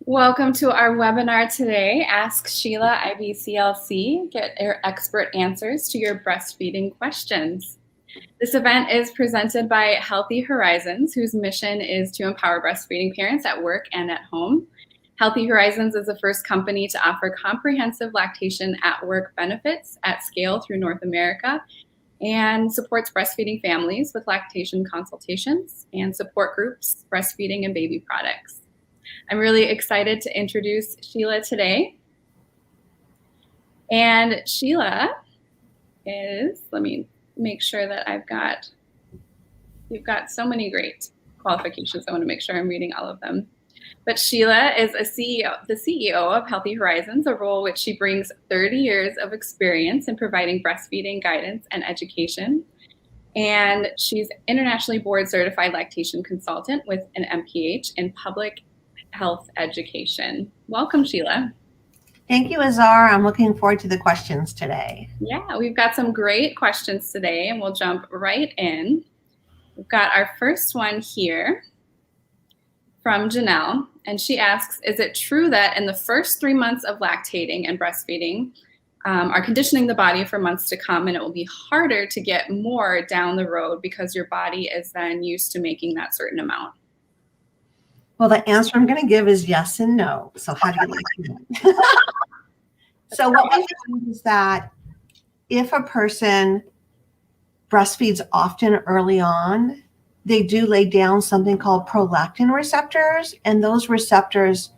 Welcome to our webinar today, Ask Sheila IBCLC, get your expert answers to your breastfeeding questions. This event is presented by Healthy Horizons, whose mission is to empower breastfeeding parents at work and at home. Healthy Horizons is the first company to offer comprehensive lactation at work benefits at scale through North America and supports breastfeeding families with lactation consultations and support groups, breastfeeding and baby products. I'm really excited to introduce Sheila today. And Sheila is, let me make sure that you've got so many great qualifications. I want to make sure I'm reading all of them. But Sheila is the CEO of Healthy Horizons, a role which she brings 30 years of experience in providing breastfeeding guidance and education. And she's internationally board certified lactation consultant with an MPH in public health education. Welcome, Sheila. Thank you, Azar. I'm looking forward to the questions today. Yeah, we've got some great questions today, and we'll jump right in. We've got our first one here from Janelle, and she asks, is it true that in the first 3 months of lactating and breastfeeding are conditioning the body for months to come, and it will be harder to get more down the road because your body is then used to making that certain amount? Well, the answer I'm going to give is yes and no. So how do you like that? So what we found is that if a person breastfeeds often early on, they do lay down something called prolactin receptors, and those receptors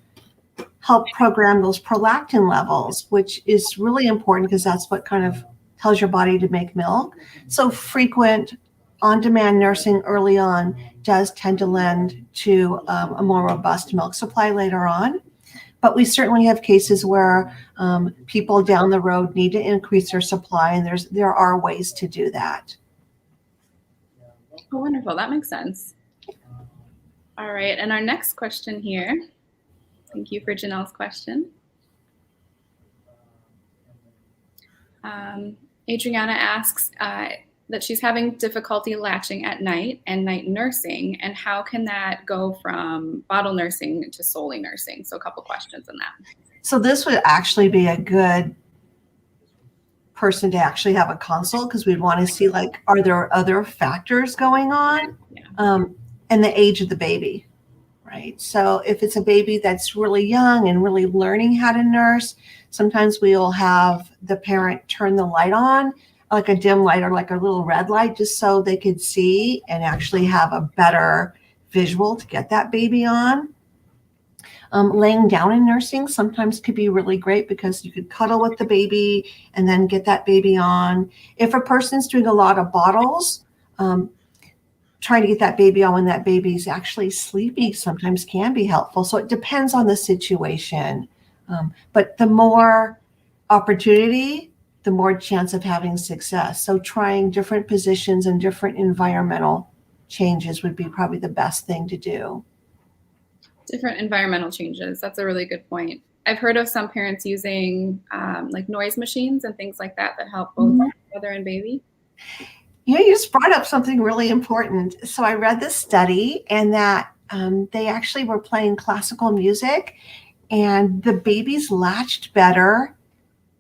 help program those prolactin levels, which is really important because that's what kind of tells your body to make milk. So frequent on-demand nursing early on does tend to lend to a more robust milk supply later on. But we certainly have cases where people down the road need to increase their supply, and there are ways to do that. Oh, wonderful. That makes sense. All right. And our next question here. Thank you for Janelle's question. Adriana asks that she's having difficulty latching at night and night nursing, and how can that go from bottle nursing to solely nursing? So a couple questions on that. So this would actually be a good person to actually have a consult, because we'd want to see, like, are there other factors going on? Yeah. And the age of the baby, right? So if it's a baby that's really young and really learning how to nurse, sometimes we'll have the parent turn the light on, like a dim light or like a little red light, just so they could see and actually have a better visual to get that baby on. Laying down in nursing sometimes could be really great because you could cuddle with the baby and then get that baby on. If a person's doing a lot of bottles, trying to get that baby on when that baby's actually sleepy sometimes can be helpful. So it depends on the situation. But the more opportunity, the more chance of having success. So trying different positions and different environmental changes would be probably the best thing to do. Different environmental changes. That's a really good point. I've heard of some parents using like noise machines and things like that help both mother and baby. You just brought up something really important. So I read this study, and that they actually were playing classical music, and the babies latched better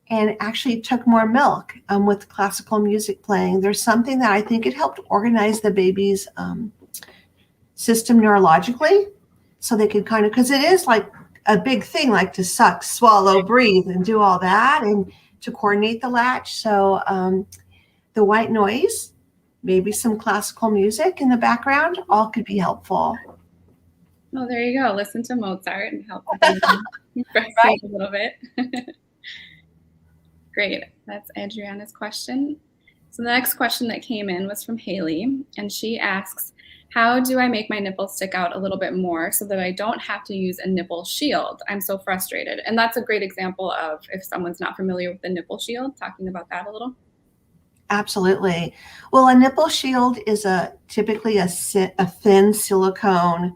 and actually took more milk with classical music playing. There's something that I think it helped organize the baby's system neurologically, so they could kind of, because it is like a big thing, like to suck, swallow, breathe, and do all that, and to coordinate the latch. So the white noise, maybe some classical music in the background, all could be helpful. Oh, there you go. Listen to Mozart and help breastfeed a little bit. Great. That's Adriana's question. So the next question that came in was from Haley, and she asks, how do I make my nipple stick out a little bit more so that I don't have to use a nipple shield? I'm so frustrated. And that's a great example of, if someone's not familiar with the nipple shield, talking about that a little. Absolutely. Well, a nipple shield is typically a thin silicone.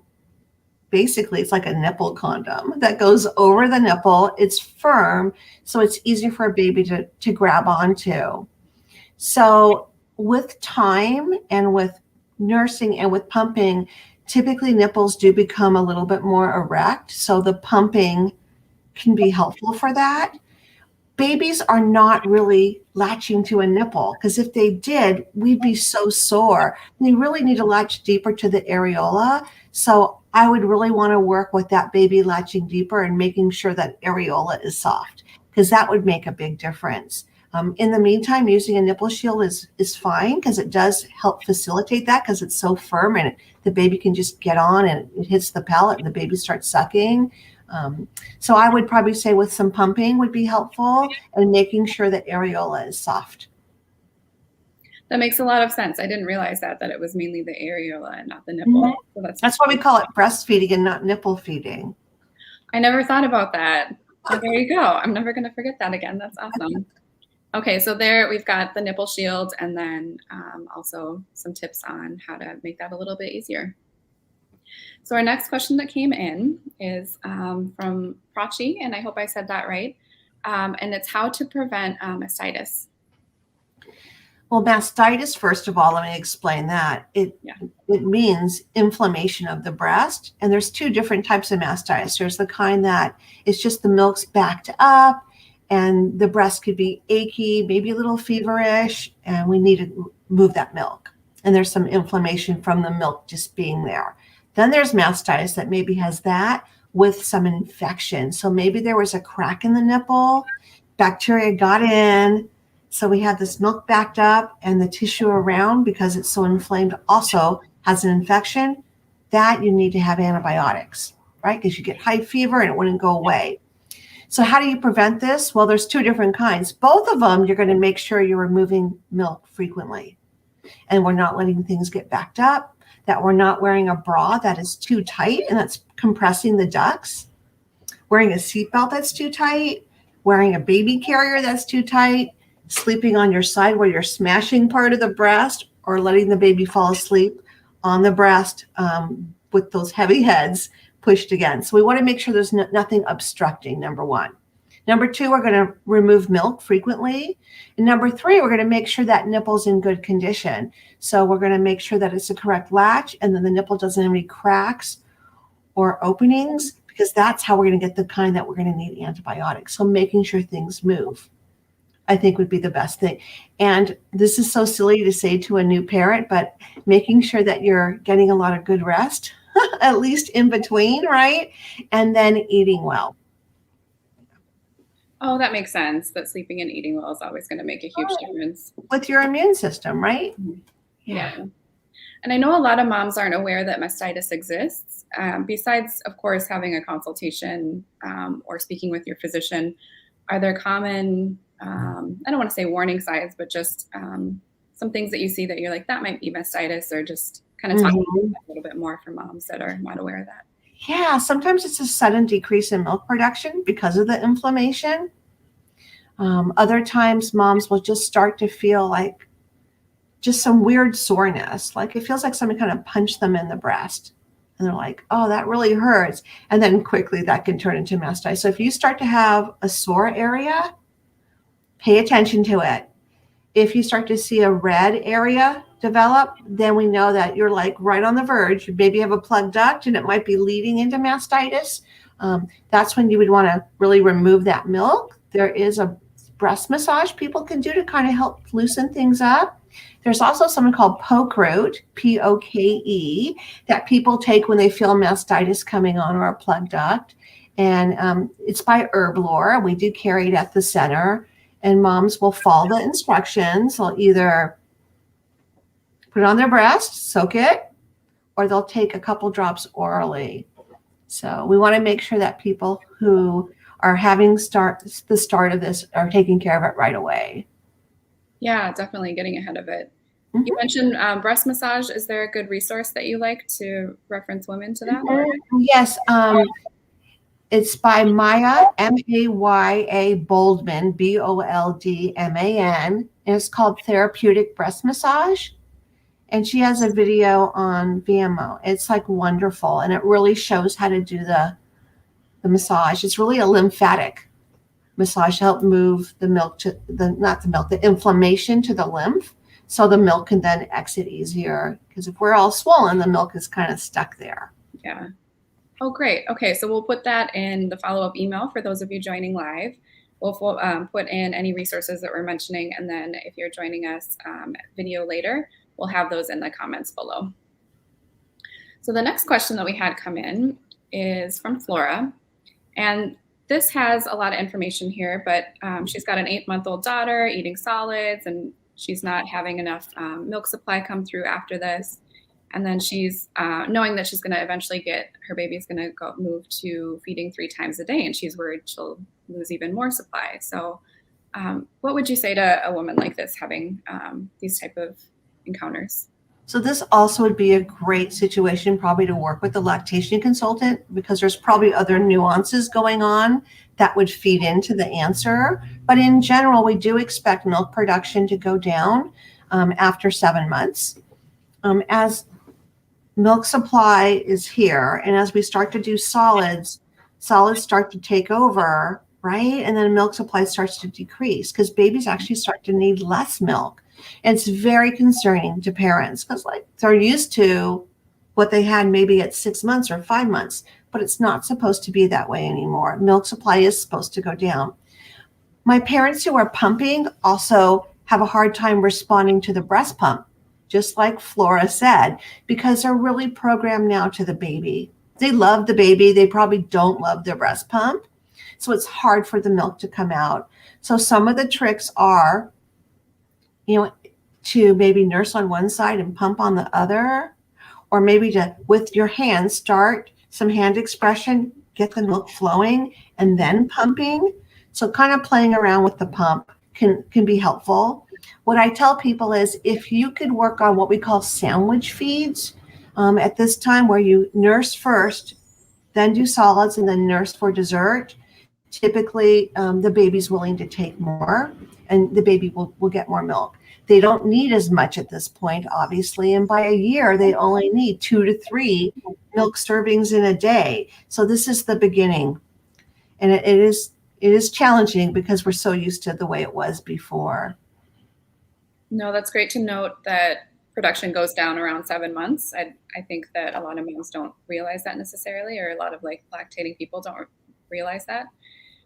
Basically, it's like a nipple condom that goes over the nipple. It's firm, so it's easy for a baby to grab onto. So with time and with nursing and with pumping, typically nipples do become a little bit more erect. So the pumping can be helpful for that. Babies are not really latching to a nipple, because if they did, we'd be so sore. They really need to latch deeper to the areola. So I would really want to work with that baby latching deeper and making sure that areola is soft, because that would make a big difference. In the meantime, using a nipple shield is fine, because it does help facilitate that, because it's so firm and the baby can just get on and it hits the palate and the baby starts sucking. So I would probably say with some pumping would be helpful, and making sure that areola is soft. That makes a lot of sense. I didn't realize that it was mainly the areola and not the nipple. Mm-hmm. So that's why we call it breastfeeding and not nipple feeding. I never thought about that. Well, there you go. I'm never going to forget that again. That's awesome. Okay, so there we've got the nipple shield, and then also some tips on how to make that a little bit easier. So our next question that came in is from Prachi, and I hope I said that right. And it's how to prevent mastitis. Well, mastitis, first of all, let me explain that. It means inflammation of the breast. And there's two different types of mastitis. There's the kind that is just the milk's backed up and the breast could be achy, maybe a little feverish, and we need to move that milk. And there's some inflammation from the milk just being there. Then there's mastitis that maybe has that with some infection. So maybe there was a crack in the nipple, bacteria got in, so we have this milk backed up, and the tissue around, because it's so inflamed, also has an infection. That you need to have antibiotics, right? Because you get high fever and it wouldn't go away. So how do you prevent this? Well, there's two different kinds. Both of them, you're going to make sure you're removing milk frequently, and we're not letting things get backed up, that we're not wearing a bra that is too tight and that's compressing the ducts, wearing a seatbelt that's too tight, wearing a baby carrier that's too tight, sleeping on your side where you're smashing part of the breast, or letting the baby fall asleep on the breast with those heavy heads pushed against. So we want to make sure there's nothing obstructing, number one. Number two, we're going to remove milk frequently. And number three, we're going to make sure that nipple's in good condition. So we're going to make sure that it's the correct latch, and then the nipple doesn't have any cracks or openings, because that's how we're going to get the kind that we're going to need antibiotics. So making sure things move, I think, would be the best thing. And this is so silly to say to a new parent, but making sure that you're getting a lot of good rest, at least in between, right? And then eating well. Oh, that makes sense. That sleeping and eating well is always going to make a huge difference. With your immune system, right? Yeah. And I know a lot of moms aren't aware that mastitis exists. Besides, of course, having a consultation or speaking with your physician, are there common, I don't want to say warning signs, but just some things that you see that you're like, that might be mastitis, or just kind of talking a little bit more for moms that are not aware of that? Yeah, sometimes it's a sudden decrease in milk production because of the inflammation. Other times moms will just start to feel like just some weird soreness, like it feels like somebody kind of punched them in the breast, and they're like, oh, that really hurts. And then quickly that can turn into mastitis. So if you start to have a sore area, pay attention to it. If you start to see a red area develop, then we know that you're like right on the verge. You maybe have a plugged duct and it might be leading into mastitis. That's when you would want to really remove that milk. There is a breast massage people can do to kind of help loosen things up. There's also something called poke root, P-O-K-E, that people take when they feel mastitis coming on, or a plugged duct. And it's by Herblore. We do carry it at the center. And moms will follow the instructions. They'll either put it on their breast, soak it, or they'll take a couple drops orally. So we want to make sure that people who are having the start of this are taking care of it right away. Yeah, definitely getting ahead of it. You mentioned breast massage. Is there a good resource that you like to reference women to that? Yes. It's by Maya, M-A-Y-A Boldman, B-O-L-D-M-A-N, and it's called Therapeutic Breast Massage. And she has a video on Vimeo. It's like wonderful, and it really shows how to do the massage. It's really a lymphatic massage to help move the milk to the inflammation to the lymph, so the milk can then exit easier. Because if we're all swollen, the milk is kind of stuck there. Yeah. Oh, great. Okay, so we'll put that in the follow-up email for those of you joining live. We'll put in any resources that we're mentioning, and then if you're joining us video later, we'll have those in the comments below. So the next question that we had come in is from Flora, and this has a lot of information here, but she's got an 8-month-old daughter eating solids, and she's not having enough milk supply come through after this. And then she's knowing that she's going to eventually her baby's going to move to feeding 3 times a day, and she's worried she'll lose even more supply. So what would you say to a woman like this having these type of encounters? So this also would be a great situation probably to work with the lactation consultant, because there's probably other nuances going on that would feed into the answer. But in general, we do expect milk production to go down after 7 months. As milk supply is here, and as we start to do solids start to take over, right? And then milk supply starts to decrease because babies actually start to need less milk. And it's very concerning to parents because like they're used to what they had maybe at 6 months or 5 months, but it's not supposed to be that way anymore. Milk supply is supposed to go down. My parents who are pumping also have a hard time responding to the breast pump, just like Flora said, because they're really programmed now to the baby. They love the baby. They probably don't love their breast pump. So it's hard for the milk to come out. So some of the tricks are, to maybe nurse on one side and pump on the other, or maybe to, with your hands, start some hand expression, get the milk flowing, and then pumping. So kind of playing around with the pump can be helpful. What I tell people is if you could work on what we call sandwich feeds at this time, where you nurse first, then do solids, and then nurse for dessert, typically the baby's willing to take more and the baby will get more milk. They don't need as much at this point, obviously, and by a year, they only need 2 to 3 milk servings in a day. So this is the beginning. And it is challenging because we're so used to the way it was before. No, that's great to note that production goes down around 7 months. I think that a lot of moms don't realize that necessarily, or a lot of like lactating people don't realize that.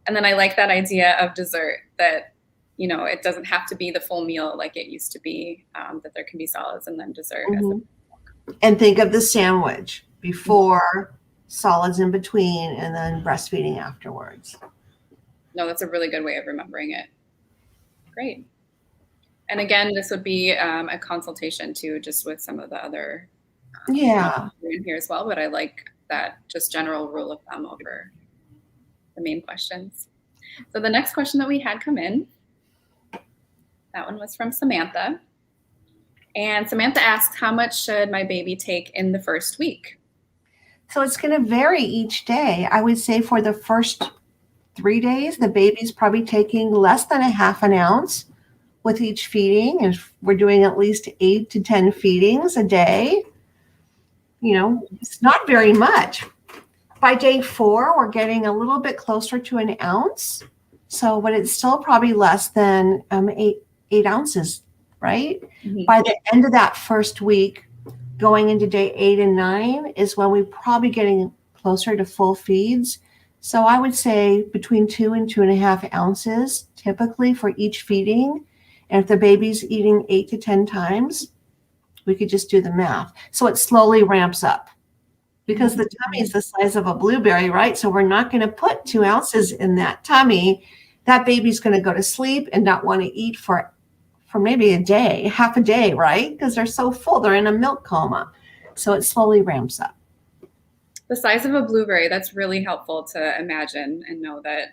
And then I like that idea of dessert, that it doesn't have to be the full meal like it used to be, that there can be solids and then dessert. Mm-hmm. And think of the sandwich before, solids in between, and then breastfeeding afterwards. No, that's a really good way of remembering it. Great. And again, this would be a consultation too, just with some of the other in here as well. But I like that just general rule of thumb over the main questions. So the next question that we had come in, that one was from Samantha. And Samantha asks, how much should my baby take in the first week? So it's going to vary each day. I would say for the first 3 days, the baby's probably taking less than a half an ounce with each feeding. And we're doing at least 8 to 10 feedings a day. It's not very much. By day 4, we're getting a little bit closer to an ounce. So, but it's still probably less than 8 ounces, right? Mm-hmm. By the end of that first week, going into day 8 and 9 is when we're probably getting closer to full feeds. So I would say between 2 and 2.5 ounces typically for each feeding. And if the baby's eating 8 to 10 times, we could just do the math. So it slowly ramps up because the tummy is the size of a blueberry, right? So we're not going to put 2 ounces in that tummy. That baby's going to go to sleep and not want to eat for maybe a day, half a day, right? Because they're so full, they're in a milk coma. So it slowly ramps up. The size of a blueberry, that's really helpful to imagine and know that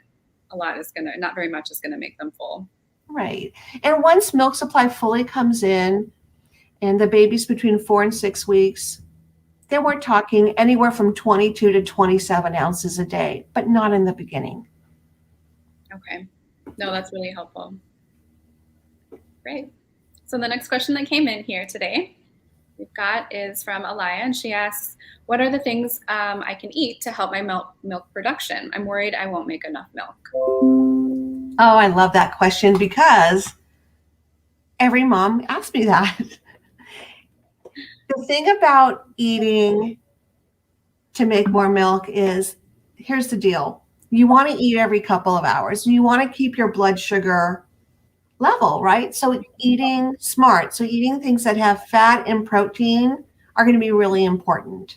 not very much is going to make them full. Right. And once milk supply fully comes in and the baby's between 4 and 6 weeks, then we're talking anywhere from 22 to 27 ounces a day, but not in the beginning. Okay. No, that's really helpful. Great. So the next question that came in here today we've got is from Alaya, and she asks, what are the things I can eat to help my milk production? I'm worried I won't make enough milk. Oh, I love that question because Every mom asks me that. The thing about eating to make more milk is, here's the deal. You want to eat every couple of hours. You want to keep your blood sugar level, right? So eating smart. So eating things that have fat and protein are going to be really important.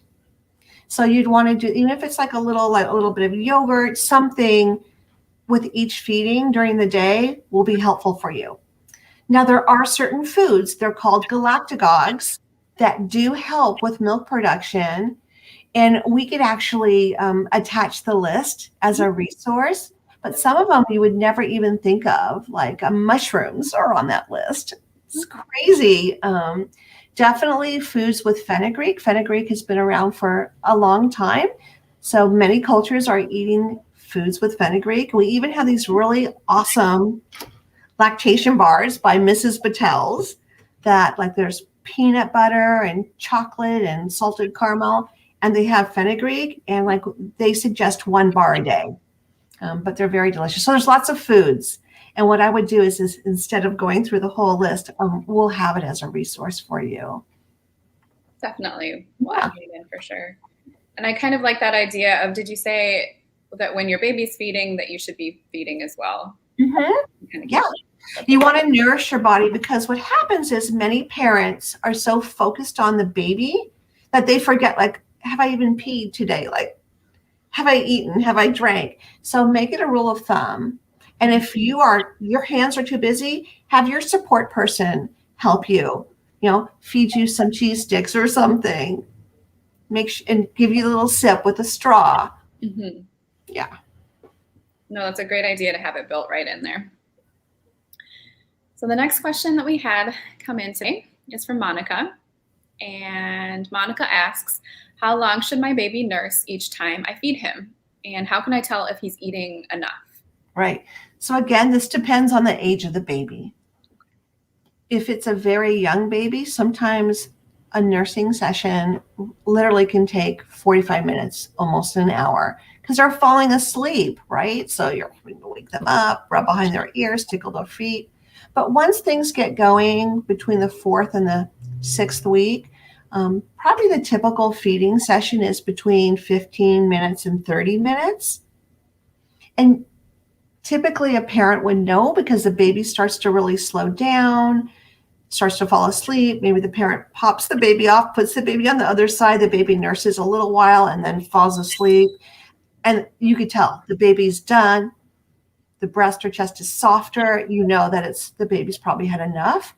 So you'd want to do, even if it's like a little bit of yogurt, something with each feeding during the day will be helpful for you. Now, there are certain foods, they're called galactagogues, that do help with milk production. And we could actually attach the list as a resource. But some of them you would never even think of, like mushrooms are on that list. It's crazy. Definitely foods with fenugreek. Fenugreek has been around for a long time. So many cultures are eating foods with fenugreek. We even have these really awesome lactation bars by Mrs. Battel's that, like, there's peanut butter and chocolate and salted caramel, and they have fenugreek, and like they suggest 1 bar a day, but they're very delicious. So there's lots of foods. And what I would do is instead of going through the whole list, we'll have it as a resource for you. Definitely. We'll add it in for sure. And I kind of like that idea of, did you say that when your baby's feeding that you should be feeding as well? Mm-hmm. Yeah. You want to nourish your body, because what happens is many parents are so focused on the baby that they forget, like, have I even peed today? Like, have I eaten? Have I drank? So make it a rule of thumb. And if your hands are too busy, have your support person help you, feed you some cheese sticks or something. And give you a little sip with a straw. Mm-hmm. Yeah. No, that's a great idea to have it built right in there. So the next question that we had come in today is from Monica. And Monica asks, how long should my baby nurse each time I feed him? And how can I tell if he's eating enough? Right. So again, this depends on the age of the baby. If it's a very young baby, sometimes a nursing session literally can take 45 minutes, almost an hour, because they're falling asleep, right? So you're going to wake them up, rub behind their ears, tickle their feet. But once things get going between the 4th and the 6th week, probably the typical feeding session is between 15 minutes and 30 minutes. And typically a parent would know, because the baby starts to really slow down, starts to fall asleep. Maybe the parent pops the baby off, puts the baby on the other side. The baby nurses a little while and then falls asleep. And you could tell the baby's done. The breast or chest is softer. You know that the baby's probably had enough.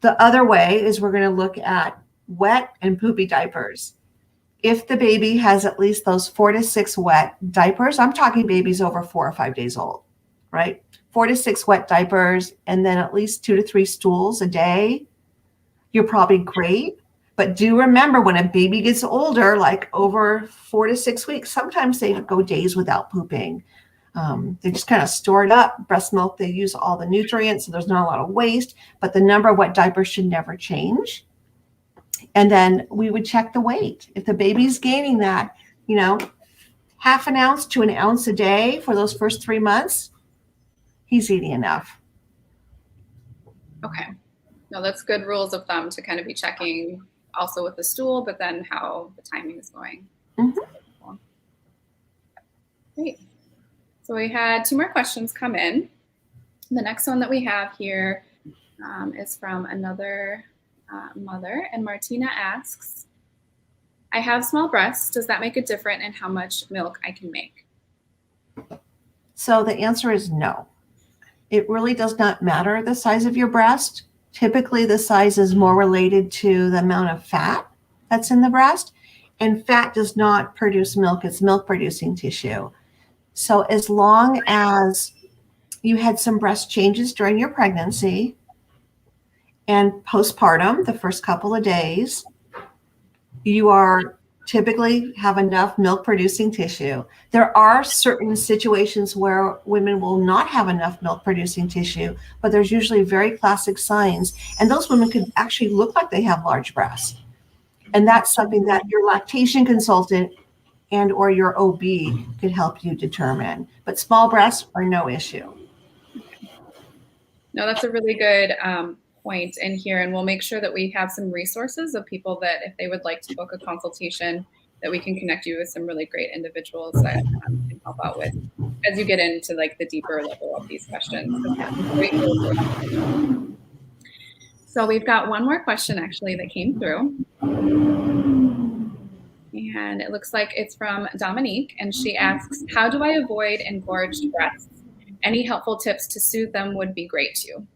The other way is we're going to look at wet and poopy diapers. If the baby has at least those 4 to 6 wet diapers, I'm talking babies over 4 or 5 days old, right? 4 to 6 wet diapers, and then at least 2 to 3 stools a day, you're probably great. But do remember, when a baby gets older, like over 4 to 6 weeks, sometimes they go days without pooping. They just kind of store it up. Breast milk, they use all the nutrients, so there's not a lot of waste, but the number of wet diapers should never change. And then we would check the weight. If the baby's gaining that, half an ounce to an ounce a day for those first 3 months, he's eating enough. Okay. No, that's good rules of thumb to kind of be checking also with the stool, but then how the timing is going. Mm-hmm. Great. So we had 2 more questions come in. The next one that we have here is from another mother, and Martina asks, I have small breasts. Does that make it different in how much milk I can make? So the answer is no. It really does not matter the size of your breast. Typically, the size is more related to the amount of fat that's in the breast, and fat does not produce milk. It's milk-producing tissue. So as long as you had some breast changes during your pregnancy and postpartum, the first couple of days, you are typically have enough milk-producing tissue. There are certain situations where women will not have enough milk-producing tissue, but there's usually very classic signs, and those women could actually look like they have large breasts. And that's something that your lactation consultant and or your OB could help you determine. But small breasts are no issue. No, that's a really good point in here, and we'll make sure that we have some resources of people that if they would like to book a consultation, that we can connect you with some really great individuals that can help out with as you get into like the deeper level of these questions. So we've got one more question actually that came through. And it looks like it's from Dominique, and she asks, how do I avoid engorged breasts? Any helpful tips to soothe them would be great too.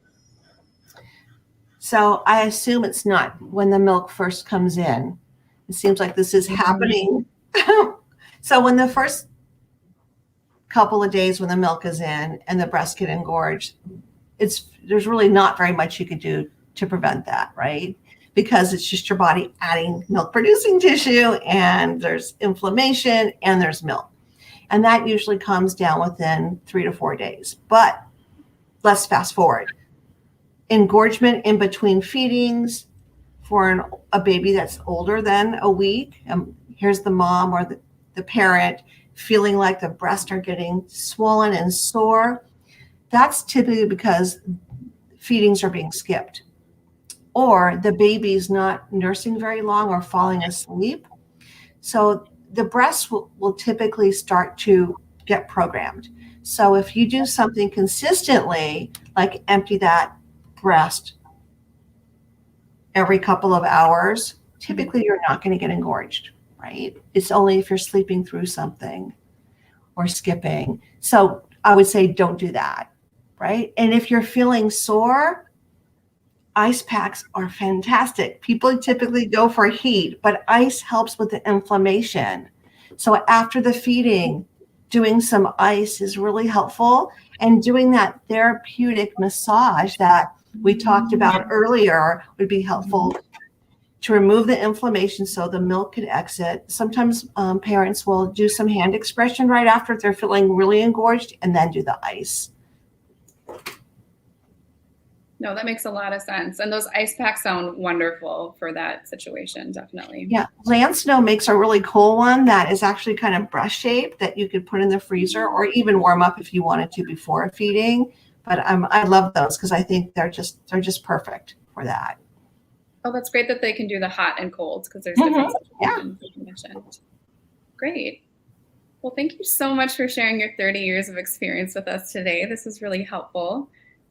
So I assume it's not when the milk first comes in. It seems like this is happening. So when the first couple of days when the milk is in and the breasts get engorged, there's really not very much you could do to prevent that, right? Because it's just your body adding milk producing tissue, and there's inflammation and there's milk. And that usually comes down within 3 to 4 days. But let's fast forward. Engorgement in between feedings for a baby that's older than a week. Here's the mom or the parent feeling like the breasts are getting swollen and sore. That's typically because feedings are being skipped, or the baby's not nursing very long or falling asleep. So the breasts will typically start to get programmed. So if you do something consistently, like empty that breast every couple of hours, typically you're not going to get engorged, right? It's only if you're sleeping through something or skipping. So I would say don't do that, right? And if you're feeling sore, ice packs are fantastic. People typically go for heat, but ice helps with the inflammation. So after the feeding, doing some ice is really helpful, and doing that therapeutic massage that we talked about earlier would be helpful to remove the inflammation so the milk could exit. Sometimes parents will do some hand expression right after if they're feeling really engorged, and then do the ice. No, that makes a lot of sense. And those ice packs sound wonderful for that situation, definitely. Yeah, Lansnow makes a really cool one that is actually kind of brush shaped that you could put in the freezer or even warm up if you wanted to before feeding. But I love those because I think they're just perfect for that. Oh, that's great that they can do the hot and cold because there's different situations that you mentioned. Great. Well, thank you so much for sharing your 30 years of experience with us today. This is really helpful.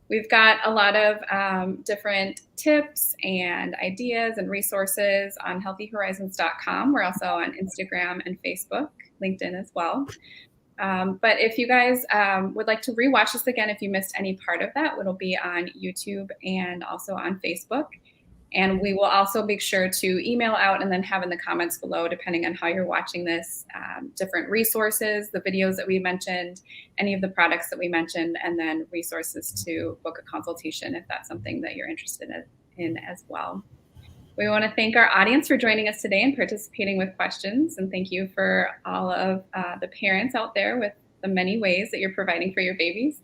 We've got a lot of different tips and ideas and resources on healthyhorizons.com. We're also on Instagram and Facebook, LinkedIn as well. But if you guys would like to rewatch this again, if you missed any part of that, it'll be on YouTube and also on Facebook. And we will also make sure to email out and then have in the comments below, depending on how you're watching this, different resources, the videos that we mentioned, any of the products that we mentioned, and then resources to book a consultation if that's something that you're interested in as well. We want to thank our audience for joining us today and participating with questions. And thank you for all of the parents out there with the many ways that you're providing for your babies.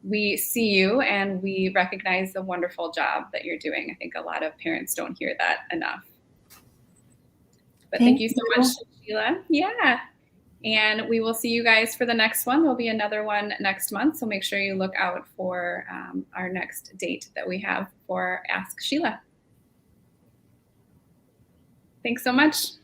We see you and we recognize the wonderful job that you're doing. I think a lot of parents don't hear that enough. But thank you so much, Sheila. Yeah. And we will see you guys for the next one. There'll be another one next month. So make sure you look out for our next date that we have for Ask Sheila. Thanks so much.